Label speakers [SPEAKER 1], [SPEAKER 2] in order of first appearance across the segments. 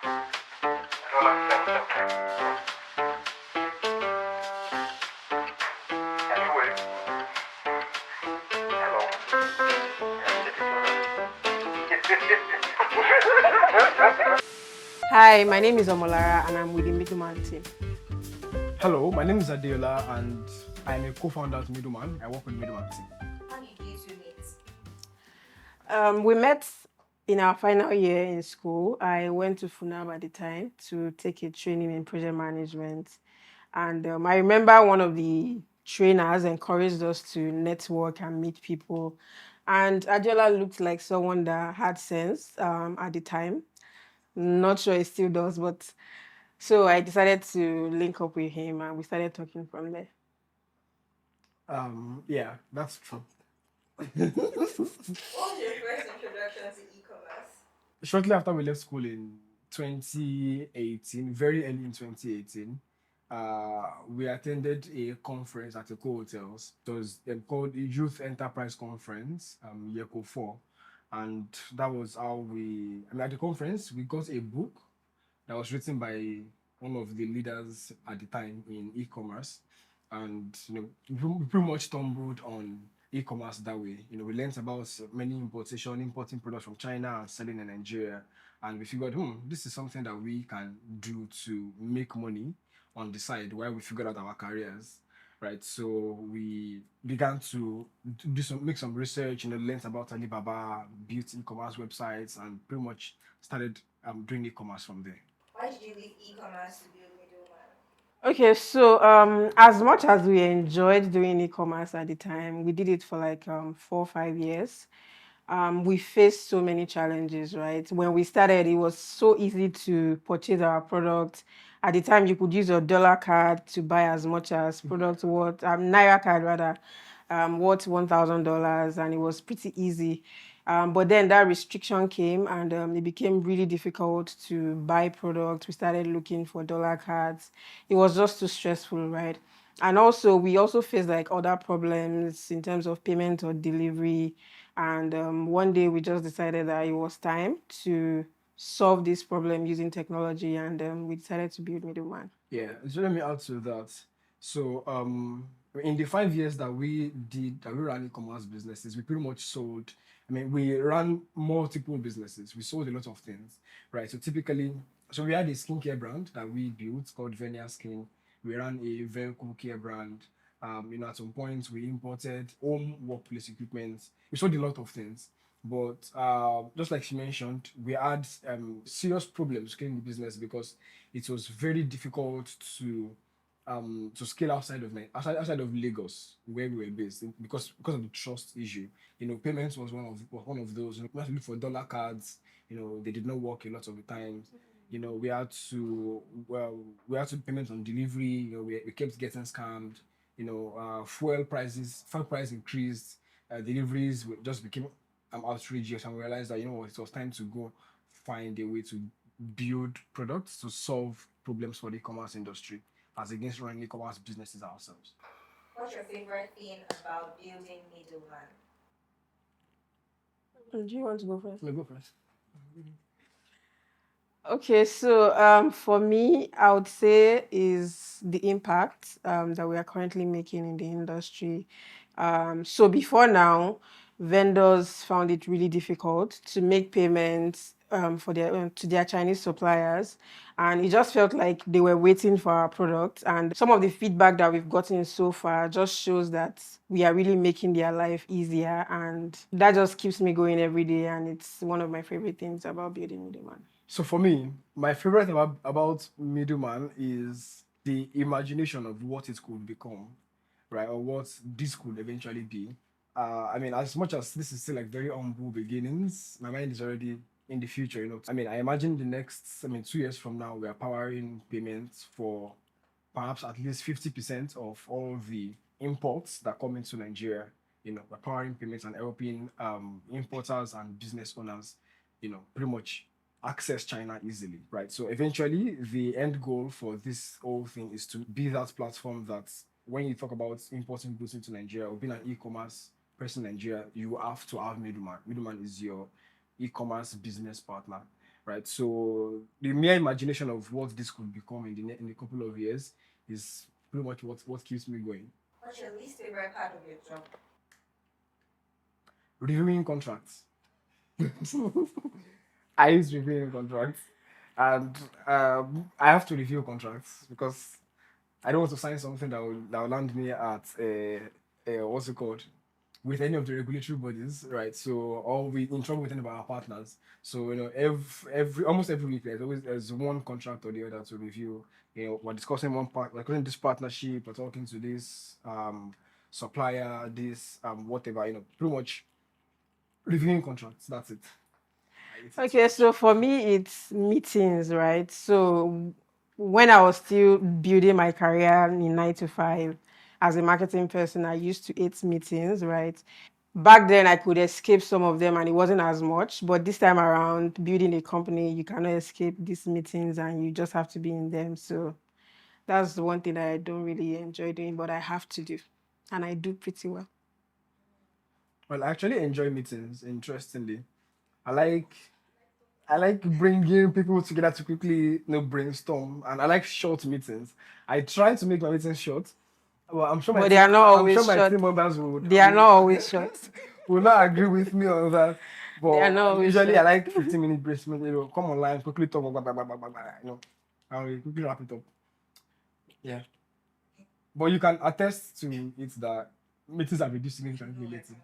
[SPEAKER 1] Adola, can you wait? Hello.
[SPEAKER 2] Hi, my name is Omolara and I'm with the Midman team.
[SPEAKER 3] Hello, my name is Adola and I'm a co-founder at Midman. I work with Midman team.
[SPEAKER 4] How did you two meet?
[SPEAKER 2] We met in our final year in school. I went to FUNAB at the time to take a training in project management. And I remember one of the trainers encouraged us to network and meet people. And Adola looked like someone that had sense at the time. Not sure it still does, but so I decided to link up with him and we started talking from there.
[SPEAKER 3] Yeah, that's true.
[SPEAKER 4] What was your first introduction to e-commerce?
[SPEAKER 3] Shortly after we left school in 2018, very early in 2018, we attended a conference at Eco Hotels. It was called the Youth Enterprise Conference, YECO 4. And that was how at the conference, we got a book that was written by one of the leaders at the time in e-commerce. And, we pretty much stumbled on e-commerce that way. We learned about many importing products from China and selling in Nigeria. And we figured, this is something that we can do to make money on the side while we figured out our careers. Right, so we began to make some research, learned about Alibaba, built e-commerce websites, and pretty much started doing e-commerce from there.
[SPEAKER 4] Why did you leave e-commerce to build Middleman?
[SPEAKER 2] Okay, so as much as we enjoyed doing e-commerce at the time, we did it for like 4 or 5 years. We faced so many challenges, right? When we started, it was so easy to purchase our product. At the time, you could use your dollar card to buy as much as product worth, Naira card rather, worth $1,000, and it was pretty easy. But then that restriction came and it became really difficult to buy products. We started looking for dollar cards. It was just too stressful, right? And also, we also faced like other problems in terms of payment or delivery. And one day we just decided that it was time to solve this problem using technology, and we decided to build Middleman.
[SPEAKER 3] Yeah, so let me add to that. So, in the 5 years that we ran e-commerce businesses, we pretty much sold. I mean, we ran multiple businesses. We sold a lot of things, right? So we had a skincare brand that we built called Venia Skin. We ran a vehicle care brand. At some point we imported home workplace equipment. We sold a lot of things. But just like she mentioned, we had serious problems scaling the business because it was very difficult to scale outside of Lagos where we were based because of the trust issue. Payments was one of those. We had to look for dollar cards. They did not work a lot of the times. We had to payment on delivery. We kept getting scammed. Fuel price increased. Deliveries just became outrageous, and we realized that it was time to go find a way to build products to solve problems for the e-commerce industry as against running e-commerce businesses ourselves.
[SPEAKER 4] What's your favorite thing about building Middleman?
[SPEAKER 2] Do you want to go first?
[SPEAKER 3] Let me go first.
[SPEAKER 2] Okay, so for me, I would say is the impact that we are currently making in the industry. So before now, vendors found it really difficult to make payments to their Chinese suppliers, and it just felt like they were waiting for our product. And some of the feedback that we've gotten so far just shows that we are really making their life easier, and that just keeps me going every day. And it's one of my favorite things about building Middleman.
[SPEAKER 3] So for me, my favorite thing about Middleman is the imagination of what it could become, right, or what this could eventually be. I mean, as much as this is still like very humble beginnings, my mind is already in the future. I mean, I imagine the next, 2 years from now, we are powering payments for perhaps at least 50% of all the imports that come into Nigeria. We're powering payments and helping importers and business owners, pretty much access China easily, right? So eventually, the end goal for this whole thing is to be that platform that when you talk about importing goods into Nigeria or being an e-commerce person in Nigeria, you have to have Middleman. Middleman is your e-commerce business partner, right? So the mere imagination of what this could become in a couple of years is pretty much what keeps me going.
[SPEAKER 4] What's your least favorite part of your job?
[SPEAKER 3] Reviewing contracts. I use reviewing contracts, and I have to review contracts because I don't want to sign something that will land me at what's it called, with any of the regulatory bodies, right? So, or we in trouble with any of our partners. So, every almost every week there's one contract or the other to review. We're discussing we're discussing this partnership, we're talking to this supplier, this whatever. Pretty much reviewing contracts. That's it. I hate it so
[SPEAKER 2] Okay,
[SPEAKER 3] much.
[SPEAKER 2] so for me, it's meetings, right? So when I was still building my career in 9 to 5 as a marketing person, I used to hate meetings, right? Back then, I could escape some of them and it wasn't as much. But this time around, building a company, you cannot escape these meetings and you just have to be in them. So that's the one thing that I don't really enjoy doing, but I have to do. And I do pretty well.
[SPEAKER 3] Well, I actually enjoy meetings. Interestingly, I like I like bringing people together to quickly, brainstorm, and I like short meetings. I try to make my meetings short. Well,
[SPEAKER 2] But they are not
[SPEAKER 3] I'm sure
[SPEAKER 2] always
[SPEAKER 3] my
[SPEAKER 2] short.
[SPEAKER 3] team members would
[SPEAKER 2] They are not always short.
[SPEAKER 3] will not agree with me on that.
[SPEAKER 2] They are
[SPEAKER 3] But
[SPEAKER 2] not always
[SPEAKER 3] usually, I
[SPEAKER 2] short.
[SPEAKER 3] like 15-minute brainstorming. Come online, quickly talk, blah, blah, blah, blah, blah, blah, and we quickly wrap it up. Yeah. But you can attest to it that meetings have reduced significantly lately.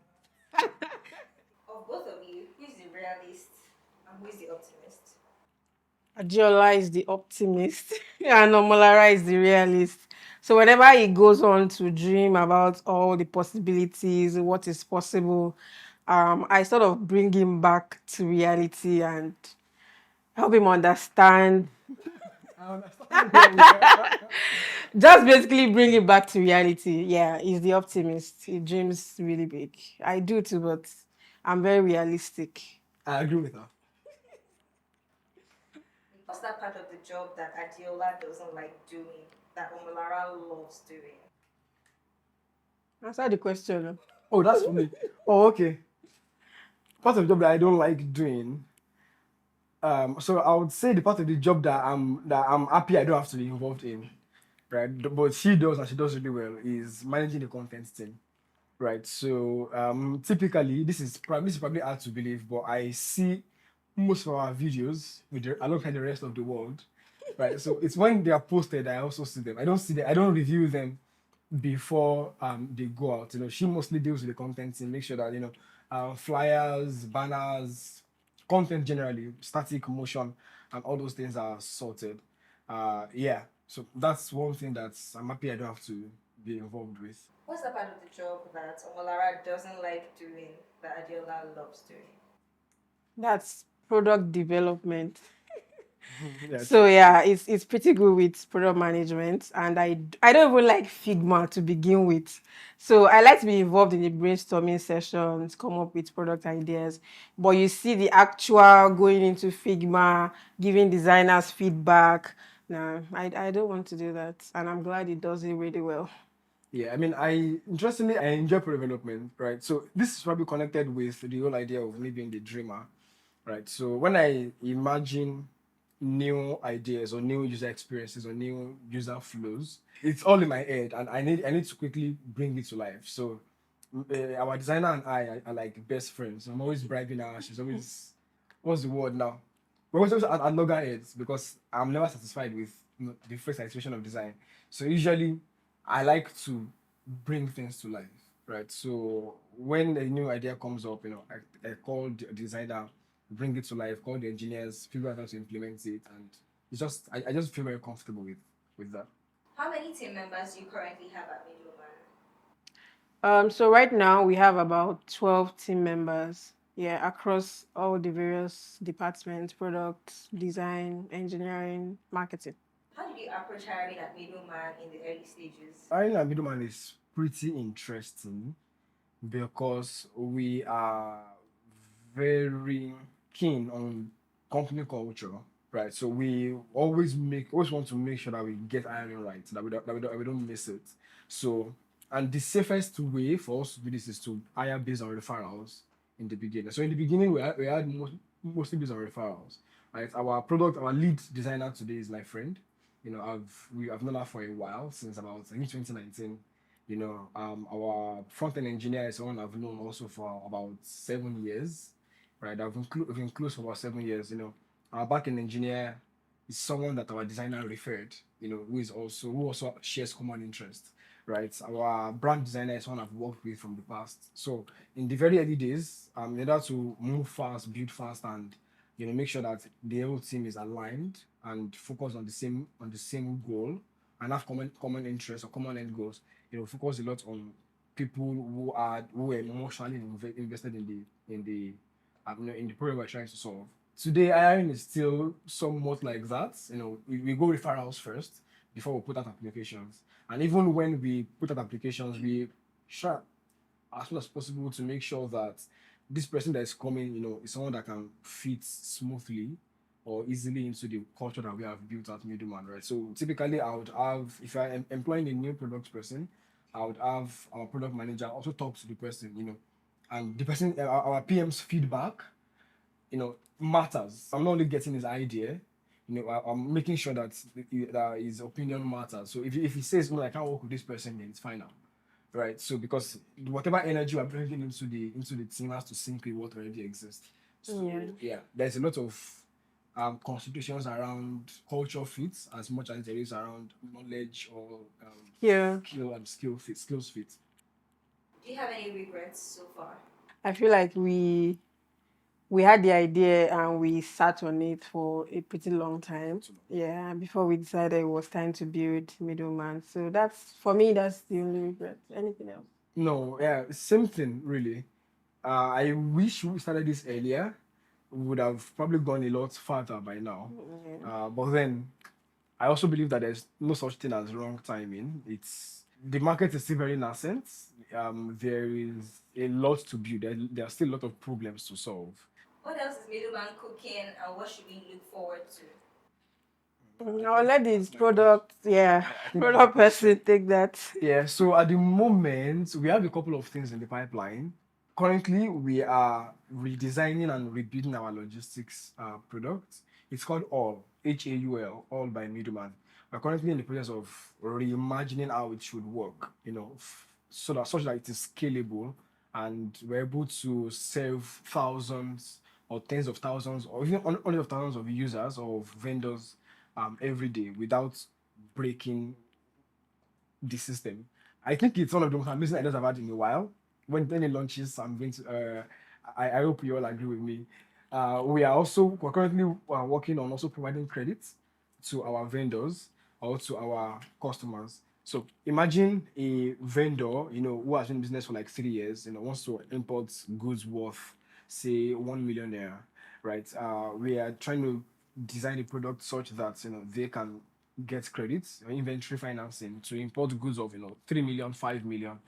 [SPEAKER 4] Of both of you, who is the realist and who is the optimist?
[SPEAKER 2] Adola is the optimist and Omolara is the realist. So whenever he goes on to dream about all the possibilities, what is possible, I sort of bring him back to reality and help him understand.
[SPEAKER 3] I understand where we are.
[SPEAKER 2] Just basically bring it back to reality. Yeah, he's the optimist. He dreams really big. I do too, but I'm very realistic.
[SPEAKER 3] I agree with her.
[SPEAKER 4] What's that part of the job that Adiola doesn't like doing that Omolara loves doing?
[SPEAKER 2] Answer the question.
[SPEAKER 3] Oh, that's for me. Oh, okay. Part of the job that I don't like doing. So I would say the part of the job that I'm happy I don't have to be involved in, right? But she does and she does really well is managing the content team, right? So typically this is probably hard to believe, but I see most of our videos alongside the rest of the world, right? So it's when they are posted I also see them. I don't see them. I don't review them before they go out. She mostly deals with the content team, make sure that flyers, banners, content generally, static motion, and all those things are sorted. Yeah. So that's one thing that I'm happy I don't have to be involved with.
[SPEAKER 4] What's the part of the job that Omolara doesn't like doing that Adiola loves doing?
[SPEAKER 2] That's product development.
[SPEAKER 3] Yeah,
[SPEAKER 2] So
[SPEAKER 3] true.
[SPEAKER 2] yeah, it's pretty good with product management, and I don't even like Figma to begin with. So I like to be involved in the brainstorming sessions, come up with product ideas. But you see the actual going into Figma, giving designers feedback. No, I don't want to do that, and I'm glad it does it really well.
[SPEAKER 3] Yeah, I mean, interestingly, I enjoy product development, right? So this is probably connected with the whole idea of me being the dreamer, right? So when I imagine new ideas or new user experiences or new user flows, it's all in my head, and I need to quickly bring it to life. So our designer and I are like best friends. I'm always bribing her. She's always, what's the word now? We're always at loggerheads because I'm never satisfied with the first iteration of design. So usually I like to bring things to life, right? So when a new idea comes up, I call the designer, bring it to life, call the engineers, figure out how to implement it, and I just feel very comfortable with that.
[SPEAKER 4] How many team members do you currently have at Midman?
[SPEAKER 2] So right now we have about 12 team members. Yeah, across all the various departments, product, design, engineering, marketing.
[SPEAKER 4] How did you approach hiring at Midman in the early stages?
[SPEAKER 3] Hiring a middleman is pretty interesting because we are very keen on company culture, right? So we always want to make sure that we get hiring right, that we don't miss it. So, and the safest way for us to do this is to hire based on referrals in the beginning. So in the beginning, we had mostly based on referrals. right? Our lead designer today is my friend. I've known her for a while, since about, I think, 2019. Our front end engineer is someone I've known also for about 7 years, right? We've been close for about 7 years. Our back end engineer is someone that our designer referred, who also shares common interest, right? Our brand designer is someone I've worked with from the past. So in the very early days, in order to move fast, build fast, and make sure that the whole team is aligned and focus on the same goal, and have common interests or common end goals. Focus a lot on people who are emotionally invested in the problem we're trying to solve. Today, hiring is still somewhat like that. We go referrals first before we put out applications. And even when we put out applications, we try as much as possible to make sure that this person that is coming, is someone that can fit smoothly or easily into the culture that we have built at Midman, right? So typically, I would have, if I'm employing a new product person, I would have our product manager also talk to the person, and the person, our PM's feedback, matters. I'm not only getting his idea, I'm making sure that his opinion matters. So if he says, no, I can't work with this person, then it's fine now, right? So because whatever energy we're bringing into the team has to sync with what already exists. So yeah, there's a lot of considerations around culture fits as much as there is around knowledge or skills fit.
[SPEAKER 4] Do you have any regrets so far?
[SPEAKER 2] I feel like we had the idea and we sat on it for a pretty long time. Yeah, before we decided it was time to build Middleman. So that's, for me, that's the only regret. Anything else?
[SPEAKER 3] No, yeah, same thing really. I wish we started this earlier. We would have probably gone a lot farther by now. But then I also believe that there's no such thing as wrong timing. The market is still very nascent. There is a lot to build. There are still a lot of problems to solve.
[SPEAKER 4] What else is Middleman cooking, and what should we look forward to?
[SPEAKER 2] I'll let this product person take that.
[SPEAKER 3] Yeah, so at the moment, we have a couple of things in the pipeline. Currently, we are redesigning and rebuilding our logistics product. It's called Haul, All by Midman. We're currently in the process of reimagining how it should work, such that it is scalable and we're able to serve thousands or tens of thousands or even hundreds of thousands of users or vendors every day without breaking the system. I think it's one of the most amazing ideas I've had in a while. When it launches, I'm going to. I hope you all agree with me. We're currently working on also providing credits to our vendors or to our customers. So imagine a vendor, who has been in business for like 3 years, wants to import goods worth, say, 1 million naira, right? We are trying to design a product such that they can get credits or inventory financing to import goods of 3 million, 5 million,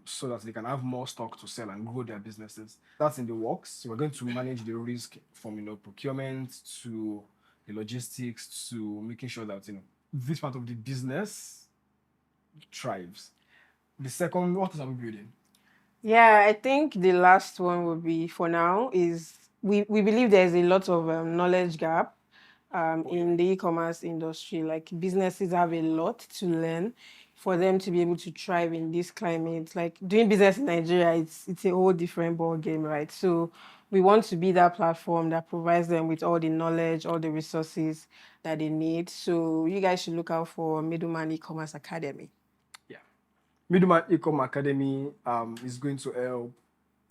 [SPEAKER 3] so that they can have more stock to sell and grow their businesses. That's in the works. So we're going to manage the risk from procurement to the logistics to making sure that this part of the business thrives. The second, what else are we building?
[SPEAKER 2] Yeah, I think the last one would be, for now, is we believe there's a lot of knowledge gap in the e-commerce industry. Like, businesses have a lot to learn for them to be able to thrive in this climate. Like, doing business in Nigeria, it's a whole different ball game, right? So we want to be that platform that provides them with all the knowledge, all the resources that they need. So you guys should look out for Middleman E-commerce Academy.
[SPEAKER 3] Yeah, Midman E-commerce Academy is going to help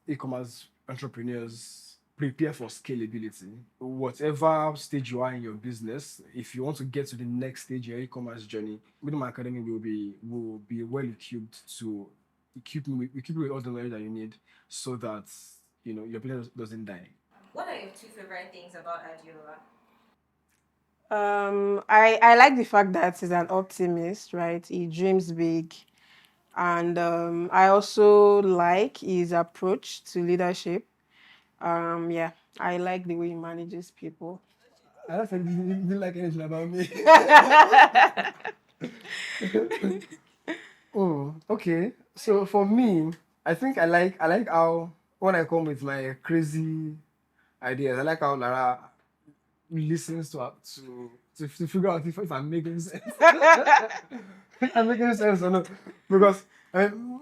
[SPEAKER 3] e-commerce entrepreneurs prepare for scalability. Whatever stage you are in your business, if you want to get to the next stage in your e-commerce journey, Midman Academy will be well equipped to equip you with all the knowledge that you need, so that your business doesn't die.
[SPEAKER 4] What are your two favorite things about Adola?
[SPEAKER 2] I like the fact that he's an optimist, right? He dreams big. And I also like his approach to leadership. Yeah, I like the way he manages people.
[SPEAKER 3] I don't think you didn't like anything about me. Oh, okay. So for me, I think I like how when I come with my crazy ideas, I like how Lara listens to figure out if I'm making sense. I'm making sense or not. Because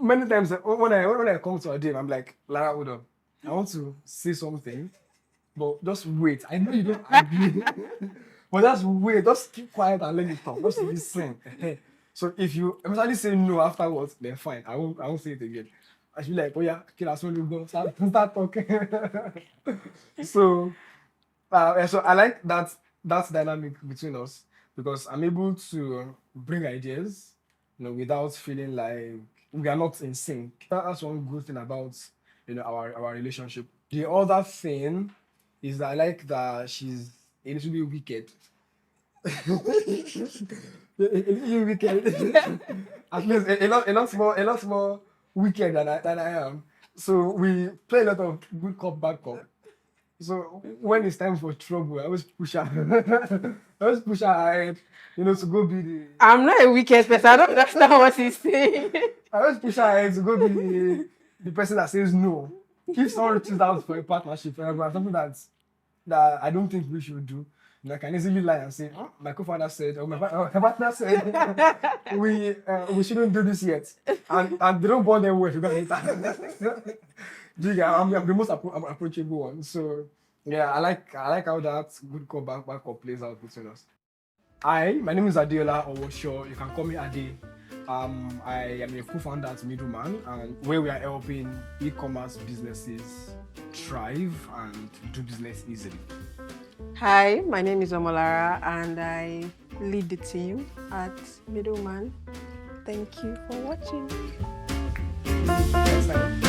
[SPEAKER 3] many times when I come to a day, I'm like, Lara, hold on. I want to say something, but just wait. I know you don't agree. But just wait. Just keep quiet and let me talk. Just listen. So if you eventually say no afterwards, then fine. I won't say it again. I should be like, oh yeah, okay, that's when you go. Start talking. So so I like that dynamic between us because I'm able to bring ideas, without feeling like we are not in sync. That's one good thing about our relationship. The other thing is that I like that she's a little bit wicked. A little wicked. At least a lot more wicked than I am. So we play a lot of good cop, bad cop. So when it's time for trouble, I always push her. I always push her ahead, to go be the.
[SPEAKER 2] I'm not a wicked person. I don't understand what he's saying.
[SPEAKER 3] I always push her ahead to go be the person that says no. If someone reaches out for a partnership, for example, something that I don't think we should do, I can easily lie and say, oh, my co-founder said, or my partner said, we shouldn't do this yet, and they don't bond them well if you're gonna hit that. I'm the most approachable one. So yeah, I like how that good call back call plays out between us. My name is Adola, or sure you can call me Ade. I am a co-founder at Midman, and where we are helping e-commerce businesses thrive and do business easily.
[SPEAKER 2] Hi, my name is Omolara, and I lead the team at Middleman. Thank you for watching.
[SPEAKER 3] Next time.